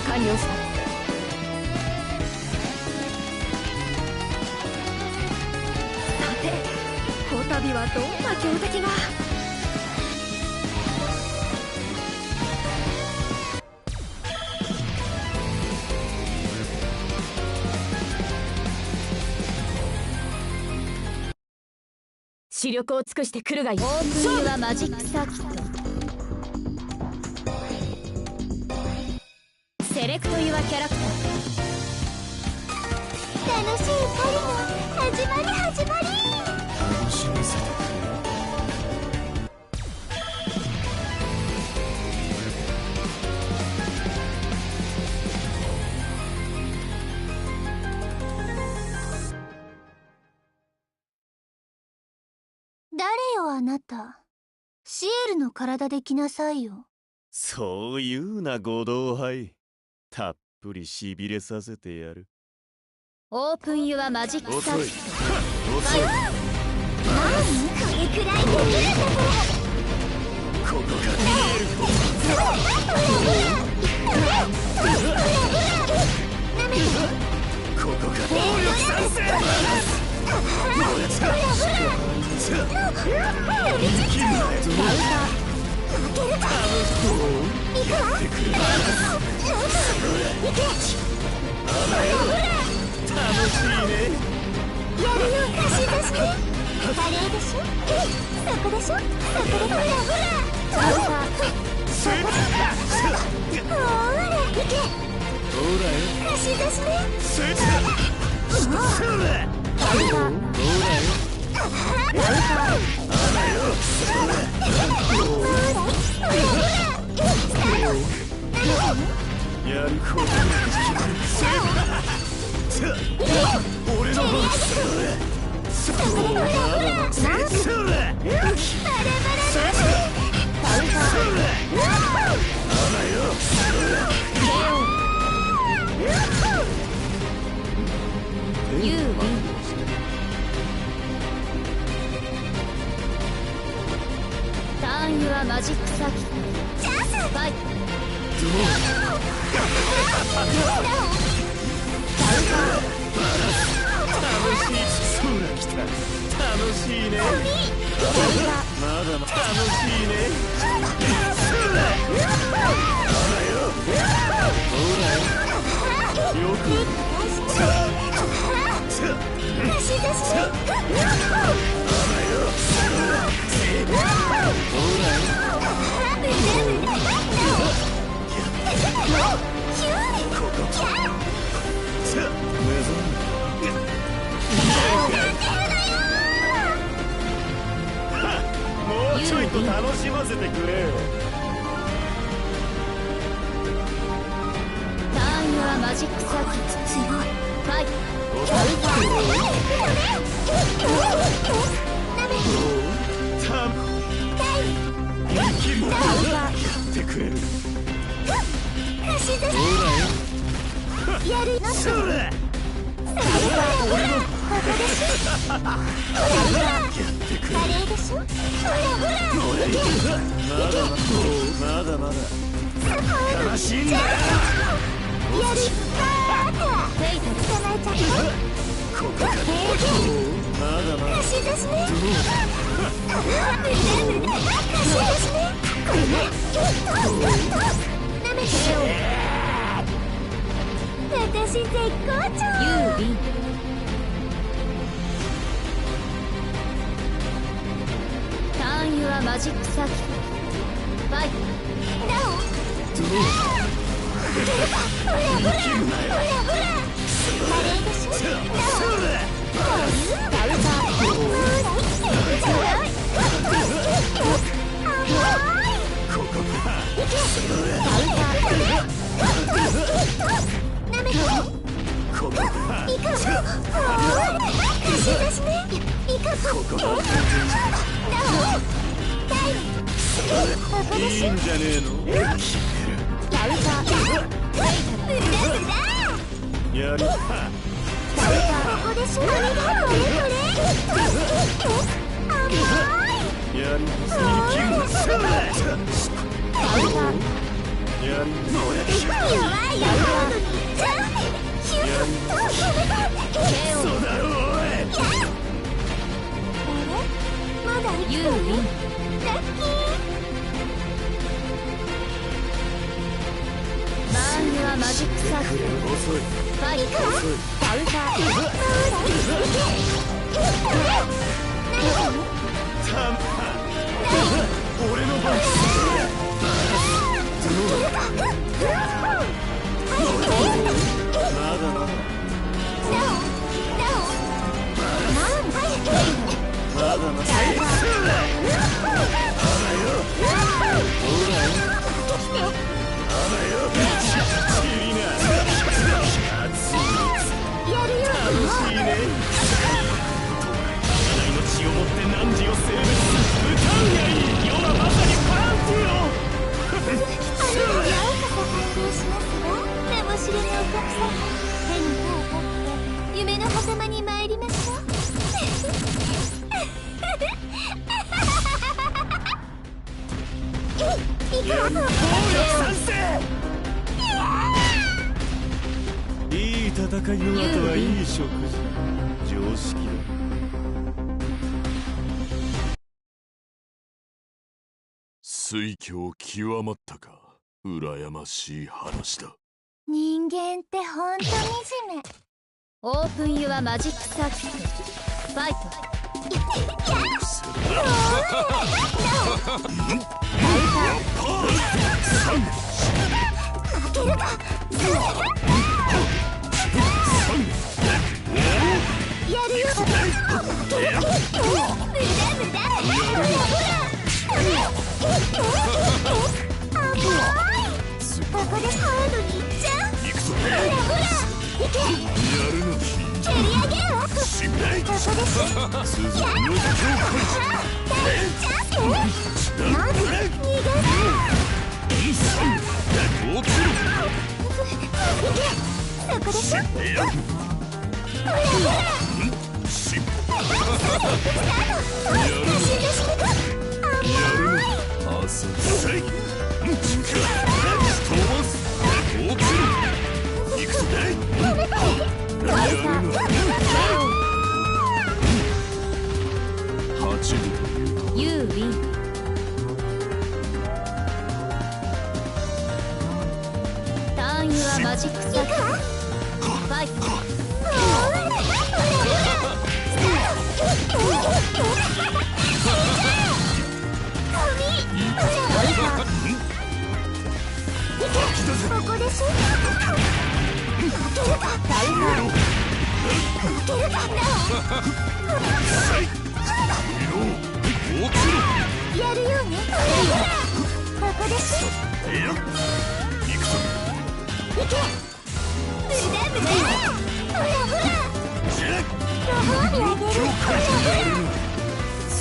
完了した。さて、こたびはどんな強敵が。視力を尽くしてくるがいい。オープンはマジックサーキット。セレクトユアキャラクター。楽しい狩りの始まり始まり。楽しませてくれ。誰よあなた。シエルの体で来なさいよ。そう言うなご同輩。たっぷりしびれさせてやる。オープンユアマジックサーキット。遅い。何これくらいできるんだぞ。ここが見える。ここが暴力参戦。やること俺の方ユーウィン。ターンユアマジックサーキット。ファイト。楽しいね。まだ楽しいね。よくもうちょいと楽しませてくれよ。ターンユアマジックサーキット。強い。ファイト。やってくれる。やるな。それ。やってくれる。カレーでしょ。まだまだ悲しいんだよ。やる。捕まえちゃった。ここからまだまだ貸し出しね。貸し出しね。なめてよ。私絶好調。ユーウィン。ターンユアマジックサーキット。ファイト。なお。ほらカレーでしょ。なお。いいんじゃねえの。やる。ここでしょ。やる。ややり弱いよ。そうだろう。おいまだ生きてる。ラッキー。バーンユアマジックサークル遅いファイト遅い。カウンタータンパ俺の番。まだまだまだまだ。命をもって汝を生物す歌うがいい。世はまさにパンティオン。名も知れぬお客様、手に手を取って夢の狭間に参りましょう。いい戦いの後はいい食事。常識だ。水郷極まったか。羨ましい話だ。人間ってほんと惨め。オープンユアマジックサーキットファイト負けるか。やるよ。無駄。ここでハードにいっちゃう。行くぞ。ほらいけ。やるの蹴り上げろ。信頼ここです続きの境第一チャンス。なんで逃げる。界。起きろ。いけ。そこでしょ。ほらしスタート。やるの出し抜く。やるの朝せい。飛ばす。起きろ。行くぞ。やるの8度。ユーウィンターンユアマジックサークルファイトここでしょ。負けるか。負けるか。やるよね。ここでしょ。行くぞ。いけ。無駄。ほらご褒美あげる。や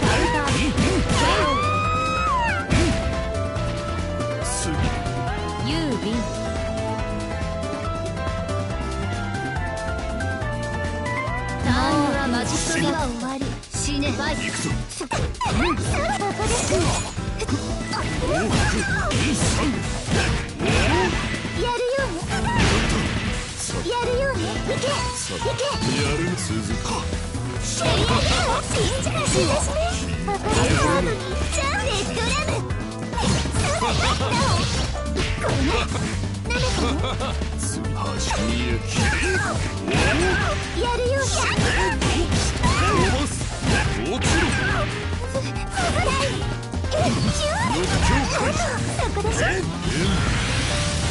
るのユーウィンターンユアマジックサークル終わり。死ねファイト行くぞ。ここですやるよね。やるよね。いけ。やる続か。蹴り上げろ。信じなしですね。ここでハードにいっちゃう。レッドラム。これね。舐めてね。端にやきれ。やるよね。飛ばす。起きろ。そこでしょ。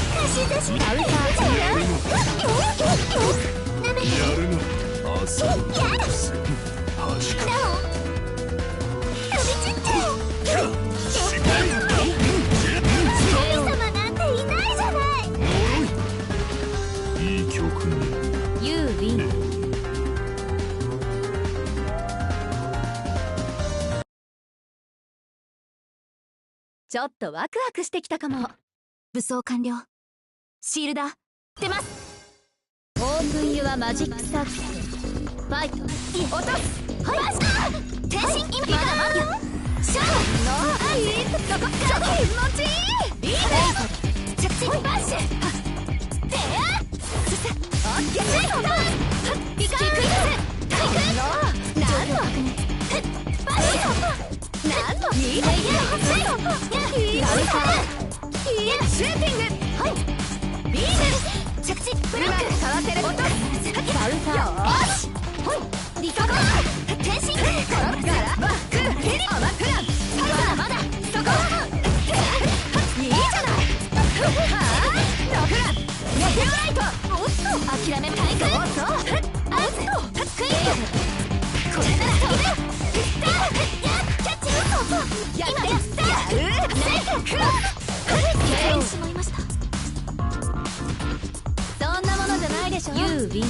差し出しカウンター舐めてやるの朝のやる。端か。飛び散って神様なんていないじゃない。いい曲に。ユーウィンちょっとワクワクしてきたかも。武装完了。シールダー出ます。オープンユアマジックサーキットファイト落とすはい天心今まだまだシャーいいそこ気持ちいいいいね着地バッシュですすオッケーピカークイズ体育なんのバッシュなんのいいねいいねシューティングはいいいね着地ブロックかわせる落とすバウンサーよーしほいリカバー天心転ぶからバックヘリアマフランまだまだそこいいじゃないはぁノフランネヘライトおっと諦め体育おっとアウトクイーンこれなら飛ぶキャッチ今やったナイスクロスやってしまいましたそんなものじゃないでしょ。ユービン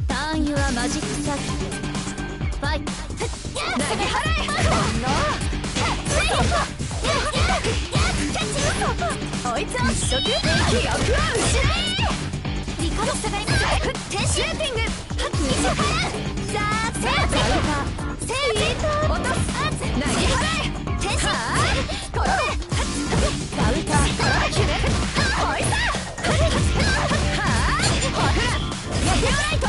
ターンユアマジックサーキットファイト投げ払えおいつを試食記憶は失えリカロ下がりますシューティングさあセーフセーフ落とす投げ払え天使転べバウター決めおいさはぁほらネヘライト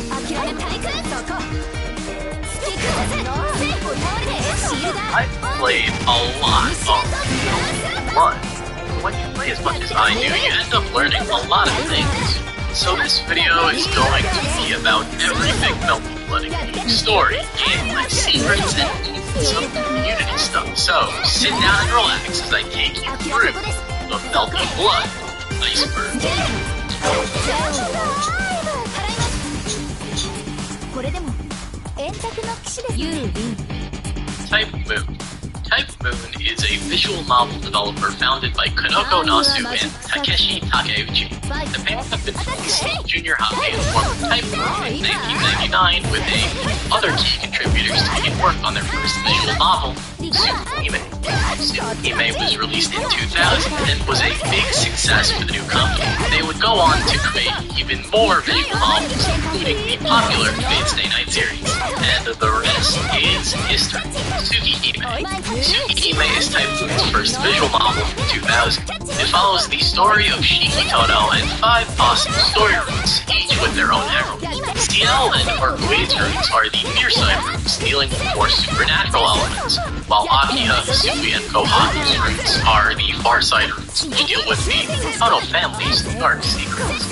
諦め体育そこスピークさせセーフ倒れでシールダー I played a lot of Blood. When you play as much as I do, you end up learning a lot of things. So this video is going to be about everything Melty Blood, including story, gameplay, secrets, and even some community stuff. So sit down and relax as I take you through the Melty Blood iceberg. これでも円卓の騎士ですね。ユービン Type Moon. Type Moon is a visual novel developer founded by Konoko Nasu and Takeshi Takeuchi. The pair have been releasing junior high and formed Type Moon in 1999 with other key contributors to begin work on their first visual novel, Tsukihime. Tsukihime was released in 2000 and was a big success for the new company. They would go on to create even more visual novels, including the popular Fate Stay Night series. And the rest is history. Tsukihime. Tsukihime is Type Moon's first visual novel from 2000. It follows the story of Shiki Tono and 5 possible story routes, each with their own herald. Ciel and Arcue's routes are the near side routes, dealing with more supernatural elements, while Akiha, Sui, and Kohaku's routes are the far side routes, which deal with the Tono family's dark secrets.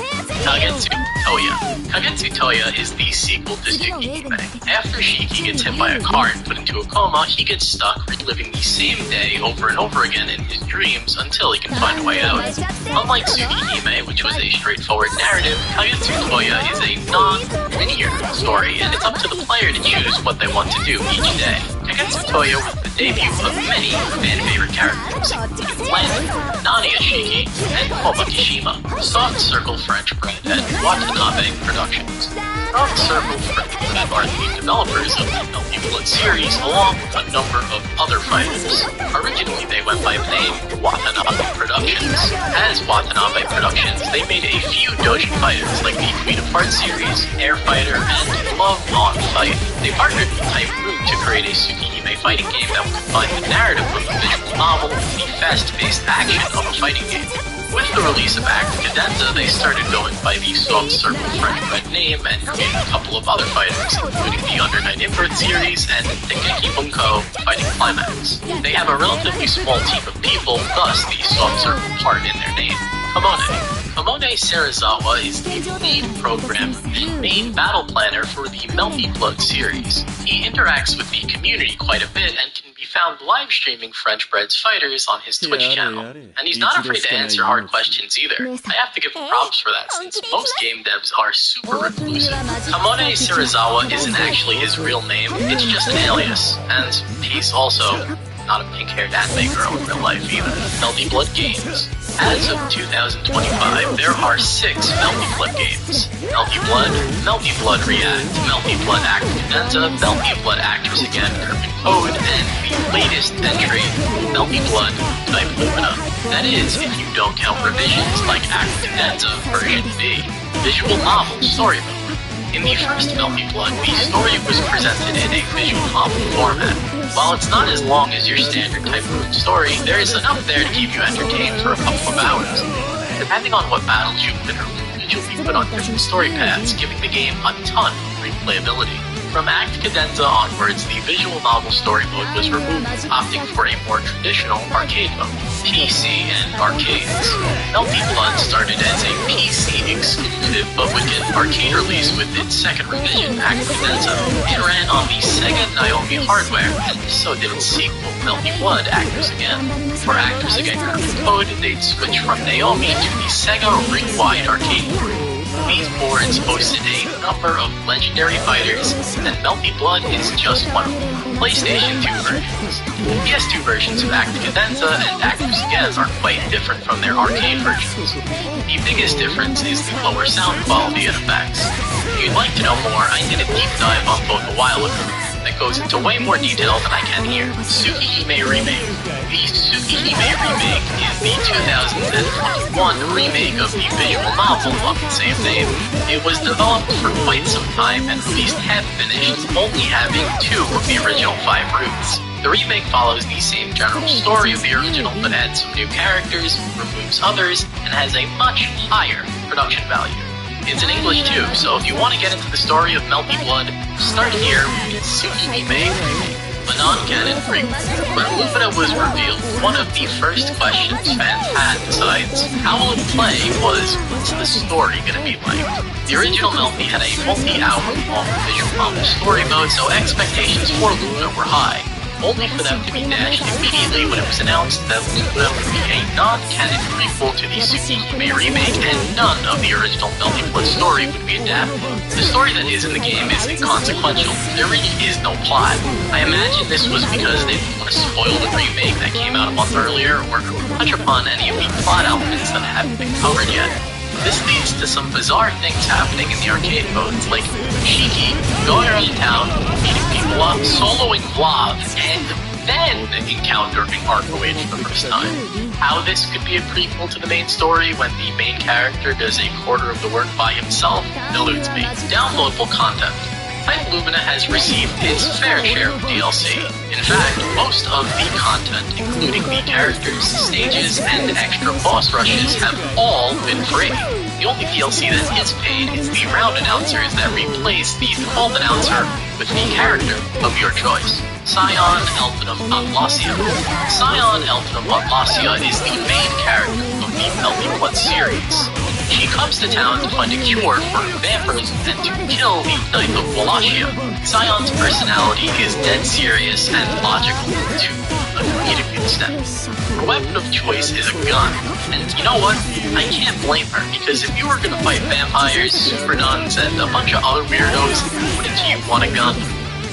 Kagetsu Toya. Kagetsu Toya is the sequel to Tsukihime. After Shiki gets hit by a car and put into a coma, he gets stuck reliving the same day over and over again in his dreams until he can find a way out. Unlike Tsukihime, which was a straightforward narrative, Kagetsu Toya is a non-linear story, and it's up to the player to choose what they want to do each day. Kagetsu Toya was the debut of many fan-favorite characters, including Len, Nani Ashiki, and Koma Kishima. Soft Circle French Bread and Watanabe Productions. Soft Circle French Bread are the developers of the Melty Blood series, along with a number of other fighters. Originally, they went by the name Watanabe Productions. As Watanabe Productions, they made a few doujin fighters like the Queen of Hearts series, Air Fighter, and Love on Fight. They partnered with Type Moon to create a Tsukihime fighting game that would combine the narrative of the visual novel with the fast-paced action of a fighting game. With the release of Act Cadenza, they started going by the Soft Circle French Bread name and created a couple of other fighters, including the Under Night Invert series and Dengeki Bunko Fighting Climax. They have a relatively small team of people, thus the Soft Circle part in their name. Kamone. Kamone Serizawa is the lead programmer and main battle planner for the Melty Blood series. He interacts with the community quite a bit and can be found live streaming French Bread's fighters on his Twitch channel. And he's not afraid to answer hard questions either. I have to give him props for that, since most game devs are super reclusive. Kamone Serizawa isn't actually his real name, it's just an alias. And he's also not a pink-haired anime girl in real life either. Melty Blood Games. As of 2025, there are 6 Melty Blood games. Melty Blood, Melty Blood React, Melty Blood Act Cadenza, Melty Blood Actors Again Urban Code, and the latest entry, Melty Blood Type Lumina. That is, if you don't count revisions like Act Cadenza version B, visual novel story mode. In the first Melty Blood, the story was presented in a visual novel format. While it's not as long as your standard Type Moon story, there is enough there to keep you entertained for a couple of hours. Depending on what battles you win or lose, you'll be put on different story paths, giving the game a ton of replayability. From Act Cadenza onwards, the visual novel story mode was removed, opting for a more traditional arcade mode, PC and arcades. Melty Blood started as a PC exclusive, but would get arcade release with its second revision, Act Cadenza. It ran on the Sega Naomi hardware, and so did its sequel, Melty Blood Actors Again. For Actors Again Urban Code, they'd switch from Naomi to the Sega Ring-wide arcade board. These boards boasted a number of legendary fighters, and Melty Blood is just one of them. PlayStation 2 versions. PS2 versions of Act Cadenza and Actors Again are quite different from their arcade versions. The biggest difference is the lower sound quality and effects. If you'd like to know more, I did a deep dive on both a while ago that goes into way more detail than I can here. Tsukihime Remake. The Tsukihime Remake is the 2021 remake of the visual novel of the same name. It was developed for quite some time and released half-finished, only having 2 of the original 5 routes. The remake follows the same general story of the original, but adds some new characters, removes others, and has a much higher production value. It's in English too, so if you want to get into the story of Melty Blood, start here with Tsukihime Remake. A non-canon prequel. When Lumina was revealed, one of the first questions fans had besides how will it play was, what's the story gonna be like? The original Melty had a multi-hour long visual novel story mode, so expectations for Lumina were high, only for them to be dashed immediately when it was announced that Lumina would be a non-canon prequel to the Tsukihime Remake, and none of the original Melty Blood story would be adapted. The story that is in the game is inconsequential. There really is no plot. I imagine this was because they didn't want to spoil the remake that came out a month earlier, or touch upon any of the plot elements that haven't been covered yet. This leads to some bizarre things happening in the arcade modes, like Shiki going around town, meeting people up, soloing Vlav, and then encountering Arcoage for the first time. How this could be a prequel to the main story when the main character does a quarter of the work by himself eludes me. Downloadable content. Type Lumina has received its fair share of DLC. In fact, most of the content, including the characters, stages, and extra boss rushes, have all been free. The only DLC that is paid is the round announcers that replace the default announcer with the character of your choice. Scion Elphinum Atlasia. Scion Elphinum Atlasia is the main character of the Melty Blood series. She comes to town to find a cure for vampirism and to kill the Knight of Wallachia. Scion's personality is dead serious and logical to a comedic extent. Her weapon of choice is a gun, and you know what? I can't blame her, because if you were gonna fight vampires, super nuns, and a bunch of other weirdos, wouldn't you want a gun?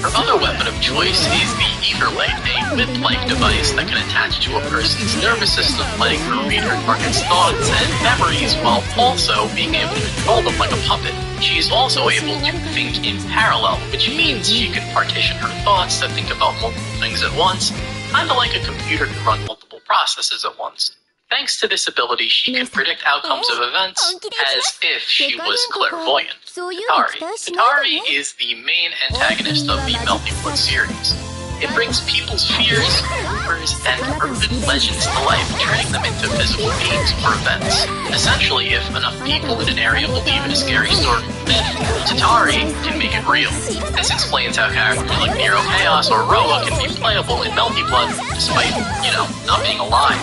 Her other weapon of choice is the Etherlight, a whip-like device that can attach to a person's nervous system, letting her read her target's thoughts and memories while also being able to control them like a puppet. She is also able to think in parallel, which means she can partition her thoughts to think about multiple things at once, kinda like a computer can run multiple processes at once. Thanks to this ability, she can predict outcomes of events as if she was clairvoyant. Katari. Katari is the main antagonist of the Melty Blood series. It brings people's fears, rumors, and urban legends to life, turning them into physical beings or events. Essentially, if enough people in an area believe in a scary story or myth, Tatari can make it real. This explains how characters like Nero Chaos or Roa can be playable in Melty Blood, despite, not being alive.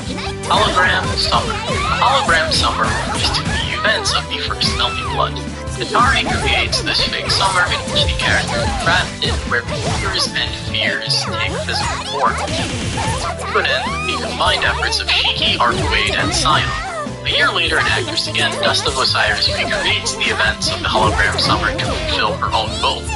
Hologram Summer. Hologram Summer refers to the events of the first Melty Blood. Katari creates this fake summer in which the character is trapped in, where fears and fears take physical form. Put in the combined efforts of Shiki, Arcade, and Scion. A year later in Actors Again, Dust of Osiris recreates the events of the Hologram Summer to fulfill her own goals.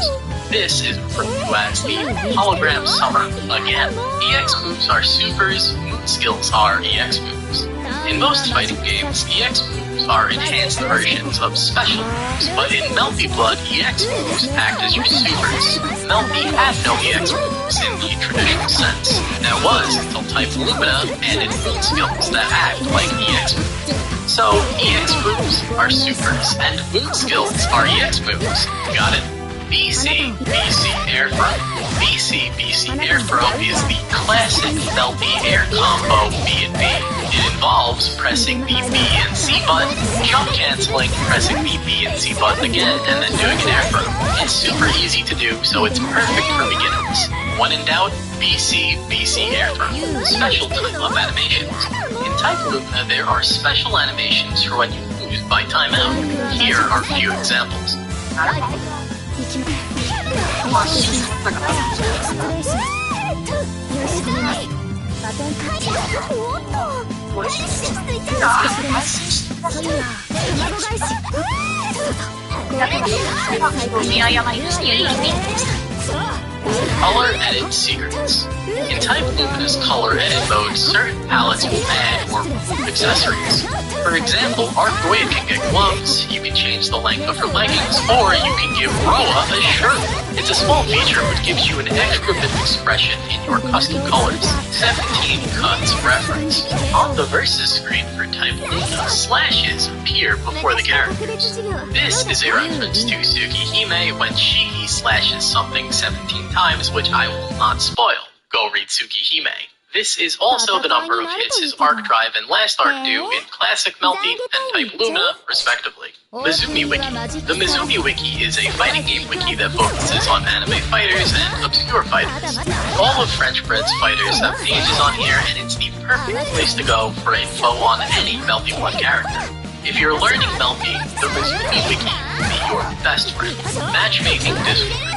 This is referred to as the Hologram Summer again. EX moves are supers, moon skills are EX moves. In most fighting games, EX moves are enhanced versions of special moves, but in Melty Blood, EX moves act as your supers. Melty had no EX moves in the traditional sense. That was until Type Lumina added moon skills that act like EX moves. So, EX moves are supers, and moon skills are EX moves. Got it? BC Air Throw. BC Air Throw is the classic Melty air combo B&B. It involves pressing the B and C button, jump canceling, pressing the B and C button again, and then doing an air throw. It's super easy to do, so it's perfect for beginners. When in doubt, BC Air Throw. Special type of animations. In Type Lumina, there are special animations for when you lose by timeout. Here are a few examples. Color Edit Secrets. In Type Lumina's Color Edit mode, certain palettes will add or remove accessories. For example, Argoid can get gloves, you can change the length of her leggings, or you can give Roa a shirt. It's a small feature which gives you an extra bit of expression in your custom colors. 17 Cuts reference. On the versus screen for Type Lumina, slashes appear before the characters. This is a reference to Tsukihime when Shiki slashes something 17 times, which I will not spoil. Go read Tsukihime. This is also the number of hits his arc drive and last arc do in Classic Melty and Type Lumina, respectively. Mizumi Wiki. The Mizumi Wiki is a fighting game wiki that focuses on anime fighters and obscure fighters. All of French Bread's fighters have pages on here, and it's the perfect place to go for info on any Melty Blood character. If you're learning Melty, the Mizumi Wiki will be your best friend. Matchmaking Discord.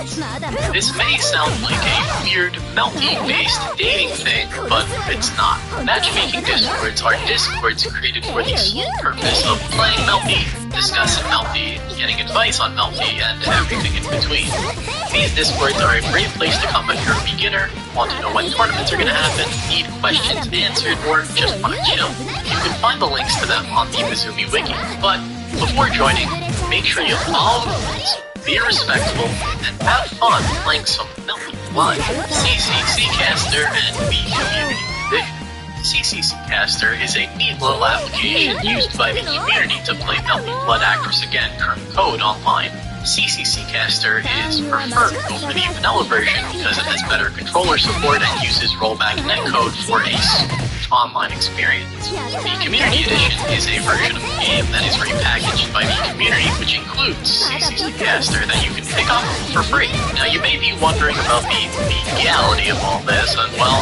This may sound like a weird Melty-based dating thing, but it's not. Matchmaking Discords are Discords created for the sole purpose of playing Melty, discussing Melty, getting advice on Melty, and everything in between. These Discords are a great place to come if you're a beginner, want to know when tournaments are going to happen, need questions answered, or just want to chill. You can find the links to them on the Mizumi Wiki, but before joining, make sure you follow the rules, be respectful, and have fun playing some Melty Blood. CCC Caster and Wii Community Edition. CCC Caster is a neat little application used by the community to play Melty Blood Actress Again current code online. CCC Caster is preferred over the vanilla version because it has better controller support and uses rollback netcode for a smooth online experience. The Community Edition is a version of the game that is repackaged by the community, which includes CCC Caster that you can pick up for free. Now you may be wondering about the legality of all this, and well,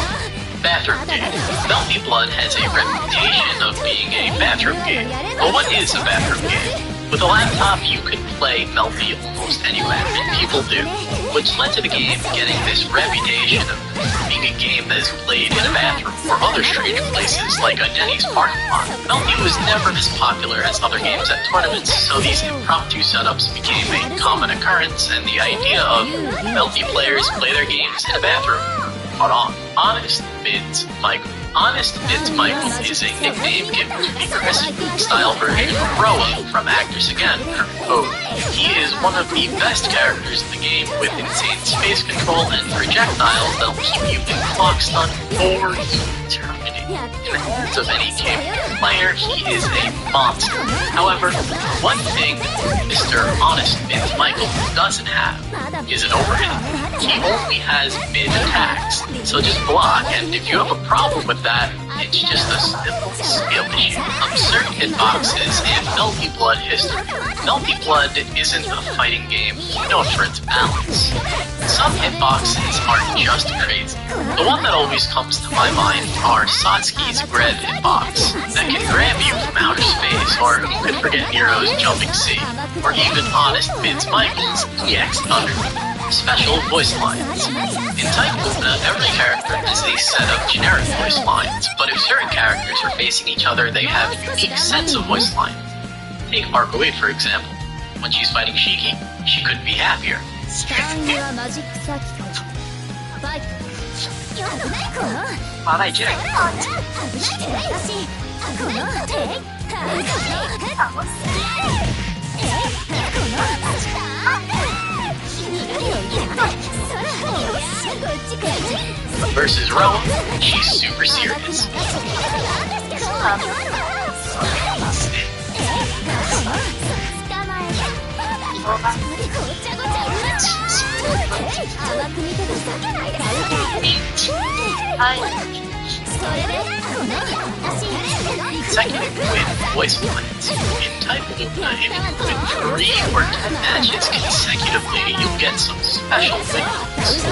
bathroom game. Melty Blood has a reputation of being a bathroom game. But what is a bathroom game? With a laptop, you can play Melty almost anywhere, and people do, which led to the game getting this reputation of being a game that is played in a bathroom or other strange places like a Denny's parking lot. Melty was never as popular as other games at tournaments, so these impromptu setups became a common occurrence, and the idea of Melty players play their games in a bathroom caught on. Honest Mids Michael. Honest Mids Michael is a nickname given to the Chris-style version of Roa from Actress Again, current code. He is one of the best characters in the game with insane space control and projectiles that'll keep you in clock stun for eternity. In the hands of any capable player, he is a monster. However, one thing Mr. Honest Mids Michael doesn't have is an overhit. He only has mid attacks, so just block, and if you have a problem with that, it's just a simple skill issue. Absurd hitboxes in Melty Blood history. Melty Blood isn't a fighting game known for its balance. Some hitboxes are just crazy. The one that always comes to my mind are Satsuki's Bread hitbox that can grab you from outer space, or who could forget Nero's Jumping C, or even Honest Mids Michael's EX Thunder. Special voice lines. In Type Lumina, every character has a set of generic voice lines, but if certain characters are facing each other, they have unique sets of voice lines. Take Argoid, for example. When she's fighting Shiki, she couldn't be happier. Versus Roa, she's super serious. Consecutive with voice lines. In Type Lumina, if you win 3 or 10 matches consecutively, you'll get some special things.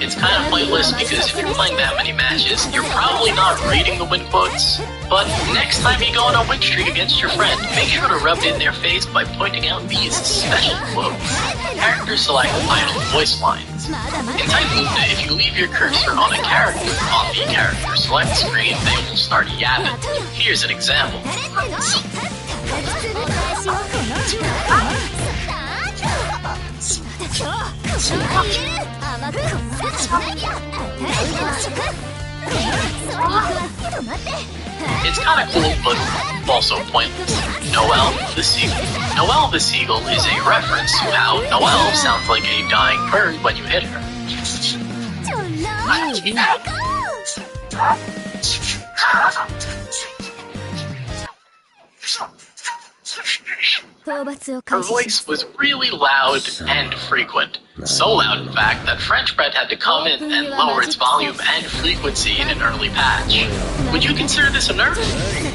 It's kind of pointless because if you're playing that many matches, you're probably not reading the win quotes. But next time you go on a win streak against your friend, make sure to rub it in their face by pointing out these special quotes. Character select idle voice lines. In Type Lumina, if you leave your cursor on a character on the character select screen, they will start yapping. Here's an example. It's kinda cool, but also pointless. Noelle the Seagull. Noelle the Seagull is a reference to how Noelle sounds like a dying bird when you hit her. Her voice was really loud and frequent. So loud, in fact, that French Bread had to come in and lower its volume and frequency in an early patch. Would you consider this a nerf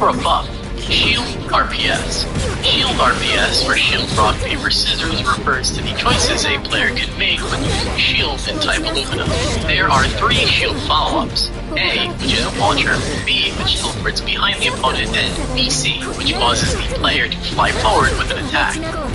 or a buff? Shield RPS. Shield RPS, or Shield Rock Paper Scissors, refers to the choices a player can make when using Shield in Type Lumina. There are 3 Shield follow-ups. A, which is a launcher, B, which teleports behind the opponent, and BC, which causes the player to fly forward with an attack.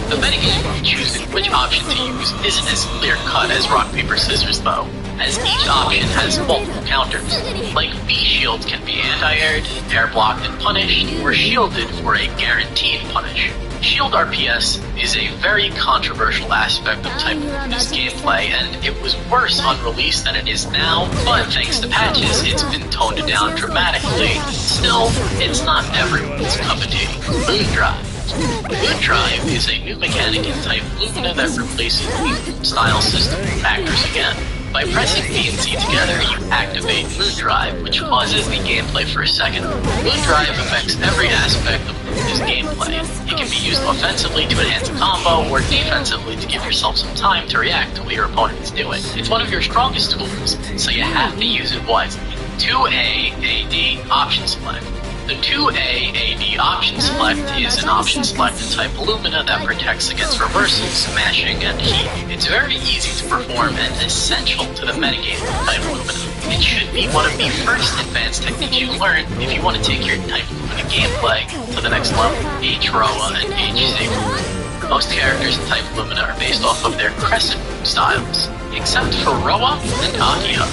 The metagame of choosing which option to use isn't as clear-cut as Rock Paper Scissors though, as each option has multiple counters. Like B shield can be anti-aired, air-blocked and punished, or shielded for a guaranteed punish. Shield RPS is a very controversial aspect of Type Lumina's gameplay, and it was worse on release than it is now, but thanks to patches, it's been toned down dramatically. Still, it's not everyone's cup of tea. Moon Drive. Moon Drive is a new mechanic in Type Lumina that replaces the style system factors again. By pressing B and C together, you activate Moon Drive, which pauses the gameplay for a second. Moon Drive affects every aspect of Lumina's gameplay. It can be used offensively to enhance a combo, or defensively to give yourself some time to react to what your opponent is doing. It's one of your strongest tools, so you have to use it wisely. 2A AD Option Select. The 2A AD option select is an option select in Type Lumina that protects against reversals, smashing, and heat. It's very easy to perform and essential to the metagame of Type Lumina. It should be one of the first advanced techniques you learn if you want to take your Type Lumina gameplay to the next level. H-Roa and H-Sigma. Most characters in Type Lumina are based off of their crescent moon styles, except for Roa and Akiha.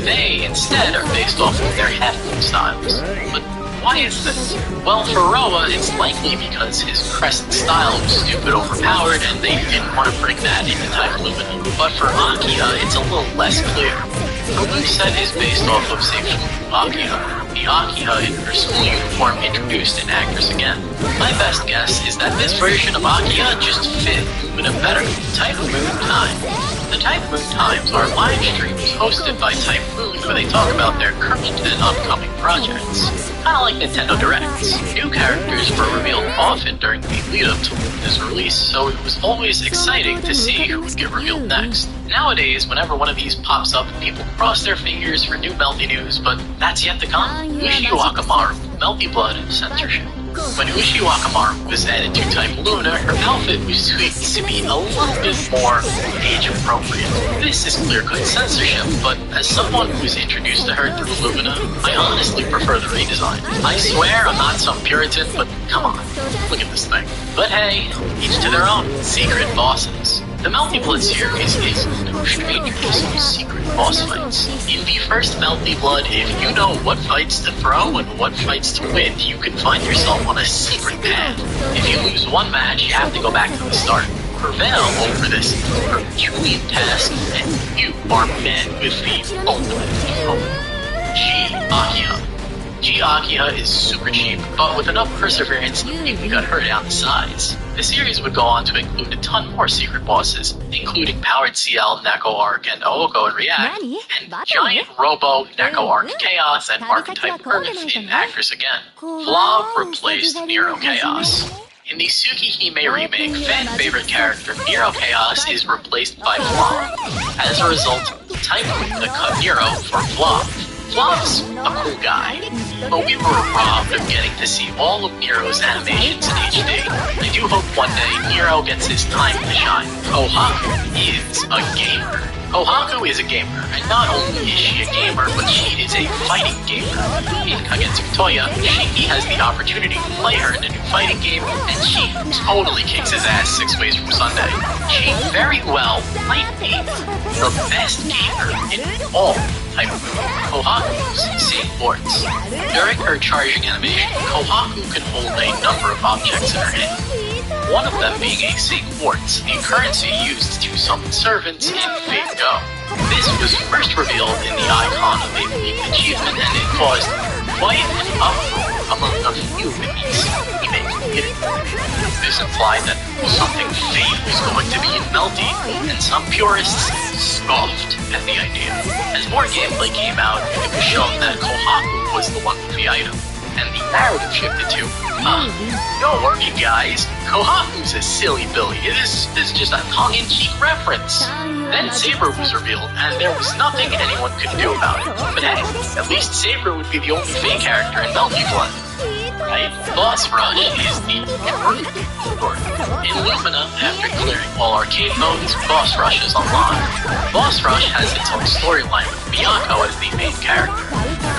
They, instead, are based off of their half moon styles. But why is this? Well, for Roa, it's likely because his crescent style was stupid overpowered and they didn't want to bring that into Type Lumina. But for Akiha, it's a little less clear. Her moveset is based off of Seifu Akiha, the Akiha in her school uniform introduced in Actors Again. My best guess is that this version of Akiha just fit Lumina better than Type Moon Time. The Type Moon Times are live streams hosted by Type Moon where they talk about their current and upcoming projects. Kinda like Nintendo Directs. New characters were revealed often during the lead-up to Lumina's release, so it was always exciting to see who would get revealed next. Nowadays, whenever one of these pops up, people cross their fingers for new Melty news, but that's yet to come. Ushi Wakamaru, Melty Blood, and Censorship. When Ushi Wakamaru was added to Type Lumina, her outfit was tweaked to be a little bit more age-appropriate. This is clear-cut censorship, but as someone who was introduced to her through Lumina, I honestly prefer the redesign. I swear I'm not some Puritan, but come on, look at this thing. But hey, each to their own. Secret bosses. The Melty Blood series is no stranger to some secret boss fights. In the first Melty Blood, if you know what fights to throw and what fights to win, you can find yourself on a secret path. If you lose one match, you have to go back to the start. Prevail over this Herculean task, and you are met with the ultimate foe, G-Akiha. G-Akiha is super cheap, but with enough perseverance, you can cut her down to size. The series would go on to include a ton more secret bosses, including Powered CL, Neko Arc, and Ooko and React, and Giant Robo, Neko Arc Chaos, and Archetype Earth in Actress Again. Vlog replaced Nero Chaos. In the Tsukihime remake, fan-favorite character Nero Chaos is replaced by Vlog. As a result, Type cut Nero for Vlog. Vlog's a cool guy, but we were robbed of getting to see all of Nero's animations in HD. I do hope one day Nero gets his time to shine. Kohaku is a gamer. Kohaku is a gamer, and not only is she a gamer, but she is a fighting gamer. In Kagetsu Toya, Shinji has the opportunity to play her in a new fighting game, and she totally kicks his ass 6 ways from Sunday. She very well might be the best gamer in all type of Kohaku's Saint Boards. During her charging animation, Kohaku can hold a number of objects in her hand. One of them being a Saint Quartz, a currency used to summon servants in Fate Go. This was first revealed in the icon of a unique achievement, and it caused quite an uproar among a few in the remake community. This implied that something Fate was going to be in Melty, and some purists scoffed at the idea. As more gameplay came out, it was shown that Kohaku was the one with the item, and the narrative shifted to, don't worry guys, Kohaku's a silly Billy, this is just a tongue-in-cheek reference. Then Saber was revealed, and there was nothing anyone could do about it. But hey, at least Saber would be the only Fate character in Melty Blood. Right? Boss Rush is the truth story. In Lumina, after clearing all arcade modes, Boss Rush is unlocked. Boss Rush has its own storyline with Miyako as the main character.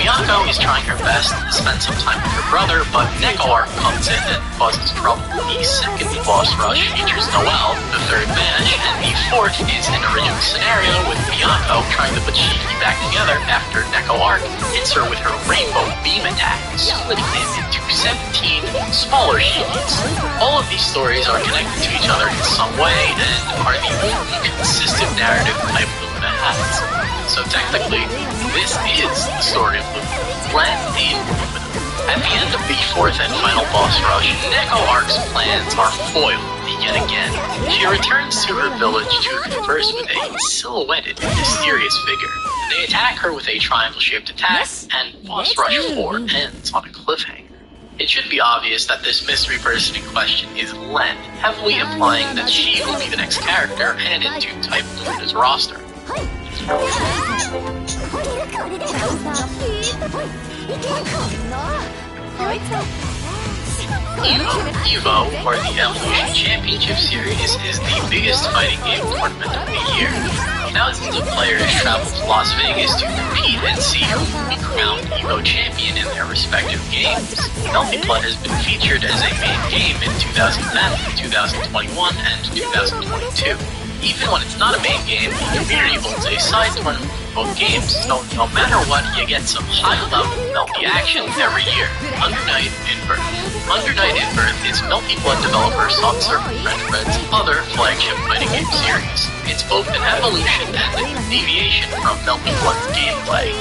Miyako is trying her best to spend some time with her brother, but Neko Arc comes in and causes trouble. The second Boss Rush features Noelle, the third Vanish, and the fourth is an original scenario with Miyako trying to put Shiki back together after Neko Arc hits her with her rainbow beam attack, splitting him into 17 smaller Shikis. All of these stories are connected to each other in some way and are the only consistent narrative type Lumina has. So technically, this is the story of Lumina, blend in Lumina. At the end of the fourth and final boss rush, Neko Arc's plans are foiled yet again. She returns to her village to converse with a silhouetted, mysterious figure. They attack her with a triangle-shaped attack, and boss rush 4 ends on a cliffhanger. It should be obvious that this mystery person in question is Len, heavily implying that she will be the next character added to Type Lumina's roster. EVO, or the Evolution Championship Series, is the biggest fighting game tournament of the year. Thousands of players travel to Las Vegas to compete and see who will be crowned EVO champion in their respective games. Melty Blood has been featured as a main game in 2010, 2021, and 2022. Even when it's not a main game, the community holds a side tournament for both games, so no matter what, you get some high-level Melty action every year. Under Night in-Birth. Under Night in-Birth is Melty Blood developer Soft Serve French Bread's other flagship fighting game series. It's both an evolution and a deviation from Melty Blood's gameplay.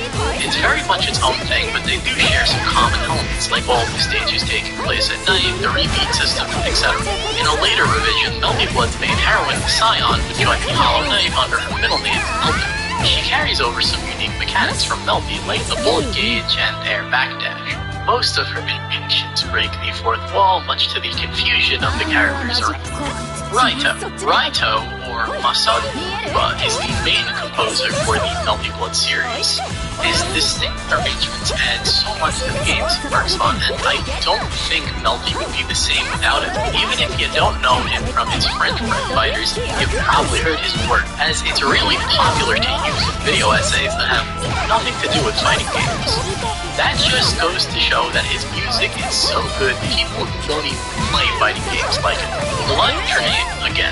It's very much its own thing, but they do share some common elements, like all the stages taking place at night, the repeat system, etc. In a later revision, Melty Blood's main heroine, Scion, would join the Hollow Knight under her middle name, Melty. She carries over some unique mechanics from Melty, like the bullet gauge and air backdash. Most of her inventions break the fourth wall, much to the confusion of the characters around her. Raito, or Masaru Uba, is the main composer for the Melty Blood series. His distinct arrangements add so much to the games he works on, and I don't think Melty would be the same without him. Even if you don't know him from his French Bread fighters, you've probably heard his work, as it's really popular to use video essays that have nothing to do with fighting games. That just goes to show that his music is so good people don't even play fighting games like it. Blood Drain again.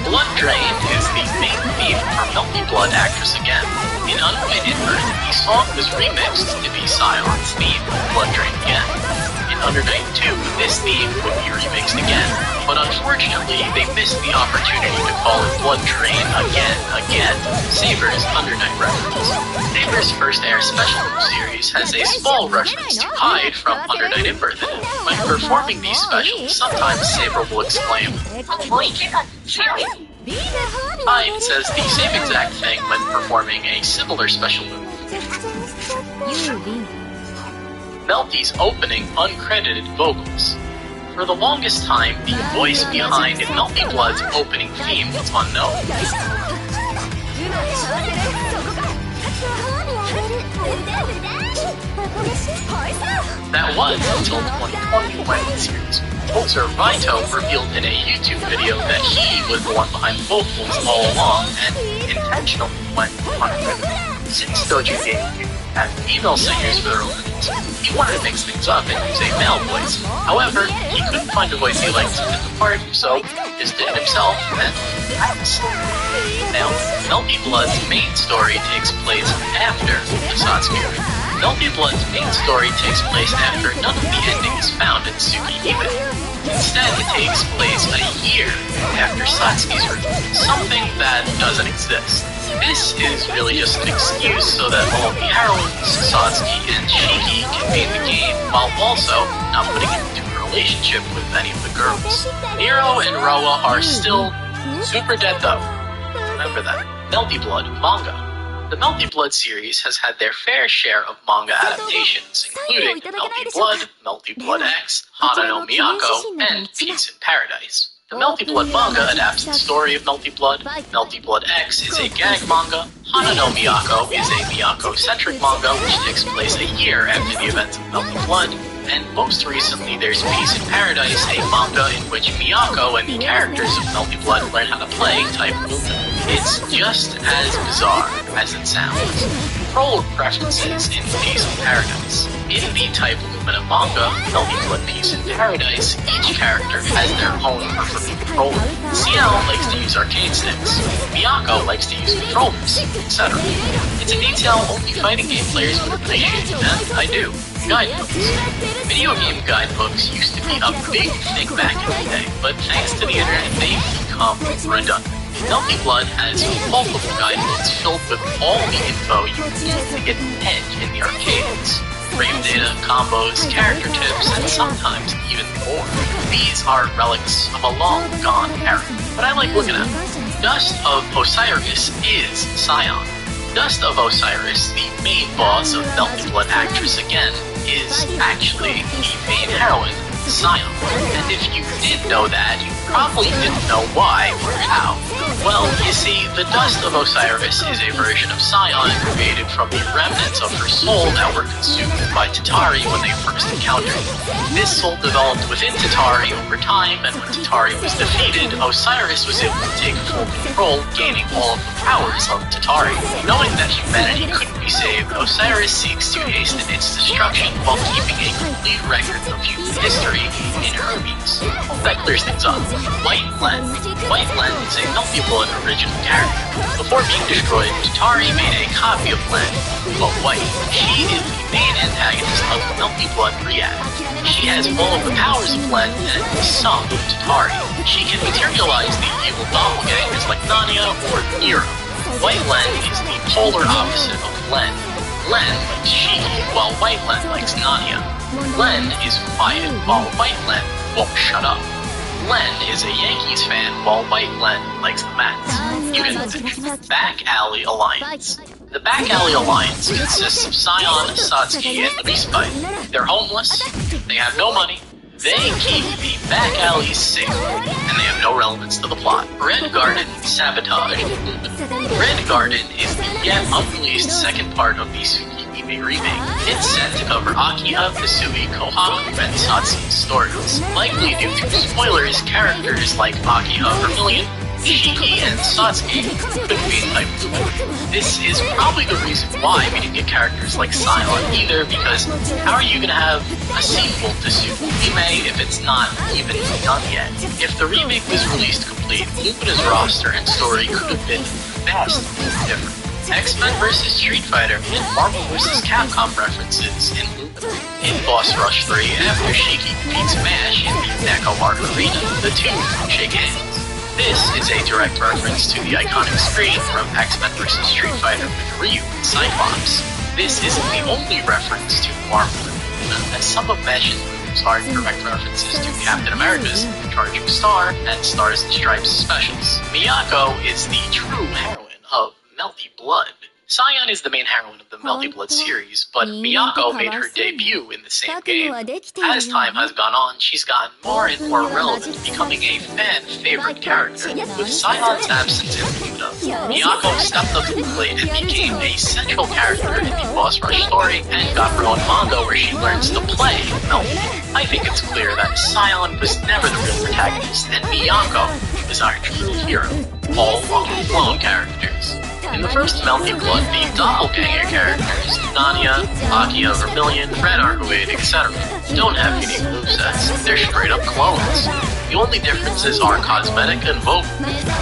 Blood Drain is the main theme for Melty Blood Actress again. In Unlimited Earth, the song was remixed to be Scion's theme, Blood Drain again. In Under Night 2, this theme would be remixed again, but unfortunately, they missed the opportunity to call it Blood Drain again, Saber's Under Night reference. Saber's first air special series has a small reference to Hyde from Under Night Inverted. When performing these specials, sometimes Saber will exclaim, Hyde says the same exact thing when performing a similar special move. Melty's opening uncredited vocals. For the longest time, the voice behind Melty Blood's opening theme was unknown. That was until 2020 when the series composer Raito revealed in a YouTube video that he was the one behind the vocals all along and intentionally went uncredited. Since Dojo Game had female singers for their own roles, he wanted to mix things up and use a male voice. However, he couldn't find a voice he liked to fit the part, so he just did it himself and now, Melty Blood's main story takes place after the Satsuki. Melty Blood's main story takes place after none of the ending is found in Tsukihime. Instead, it takes place a year after Satsuki's return, something that doesn't exist. This is really just an excuse so that all the heroines, Satsuki and Shiki, can be in the game, while also not putting it into a relationship with any of the girls. Nero and Roa are still super dead though. Remember that. Melty Blood manga. The Melty Blood series has had their fair share of manga adaptations, including Melty Blood, Melty Blood X, Hana no Miyako, and Peace in Paradise. The Melty Blood manga adapts the story of Melty Blood. Melty Blood X is a gag manga. Hana no Miyako is a Miyako-centric manga which takes place a year after the events of Melty Blood. And most recently, there's Peace in Paradise, a manga in which Miyako and the characters of Melty Blood learn how to play Type Lumina. It's just as bizarre as it sounds. Controller preferences in Peace in Paradise. In the Type Lumina manga, Melty Blood Peace in Paradise, each character has their own preferred controller. CL likes to use arcade sticks, Miyako likes to use controllers, etc. It's a detail only fighting game players would appreciate, and I do. Guidebooks. Video game guidebooks used to be a big thing back in the day, but thanks to the internet, they've become redundant. Melty Blood has multiple guidebooks filled with all the info you need to get ahead in the arcades. Frame data, combos, character tips, and sometimes even more. These are relics of a long-gone era, but I like looking at them. Dust of Osiris is Scion. Dust of Osiris, the main boss of Melty Blood Actress again, is actually the main heroine, Scion. And if you did know that, you probably didn't know why or how. Well, you see, the Dust of Osiris is a version of Scion created from the remnants of her soul that were consumed by Tatari when they first encountered her. This soul developed within Tatari over time, and when Tatari was defeated, Osiris was able to take full control, gaining all of the powers of Tatari. Knowing that humanity couldn't be saved, Osiris seeks to hasten its destruction while keeping a complete record of human history in Hermes. That clears things up. White Len. White Len is a Melty Blood original character. Before being destroyed, Tatari made a copy of Len, but White. She is the main antagonist of Melty Blood React. She has all of the powers of Len and some of Tatari. She can materialize the evil doppelgangers like Nanya or Nero. White Len is the polar opposite of Len. Len likes Shiki, while White Len likes Nanya. Len is quiet, while White Len won't shut up. Len is a Yankees fan, while White Len likes the Mets. You get the picture. Back Alley Alliance. The Back Alley Alliance consists of Scion, Satsuki, and the Beast Bite. They're homeless, they have no money, they keep the back alleys safe, and they have no relevance to the plot. Red Garden Sabotage. Red Garden is the yet unreleased second part of the Tsukihime remake. It's set to cover Akiha, Kasui, Kohaku, and Satsuki's stories. Likely due to spoilers, characters like Akiha, Vermilion, Shiki and Satsuki couldn't be Type Lumina. This is probably the reason why we didn't get characters like Cylon either, because how are you going to have a sequel to Tsukuhime if it's not even done yet? If the remake was released complete, Lumina's roster and story could have been vastly different. X-Men vs. Street Fighter and Marvel vs. Capcom references in Lumina. In Boss Rush 3, after Shiki defeats MASH in the Neko Arena, the two shake hands. This is a direct reference to the iconic screen from X-Men vs. Street Fighter with Ryu and Cyclops. This isn't the only reference to Marvel and Lumina, as some of MASH's moves are direct references to Captain America's Charging Star and Stars and Stripes specials. Miyako is the true heroine of Melty Blood. Scion is the main heroine of the Melty Blood series, but Miyako made her debut in the same game. As time has gone on, she's gotten more and more relevant, becoming a fan-favorite character. With Scion's absence in Lumina, Miyako stepped up to the plate and became a central character in the Boss Rush story, and got her own manga where she learns to play Melty. I think it's clear that Scion was never the real protagonist, and Miyako is our true hero. All clone characters. In the first Melty Blood, the doppelganger characters, Nanya, Akia, Vermilion, Red Arcoade, etc., don't have unique movesets. They're straight up clones. The only differences are cosmetic and vocal.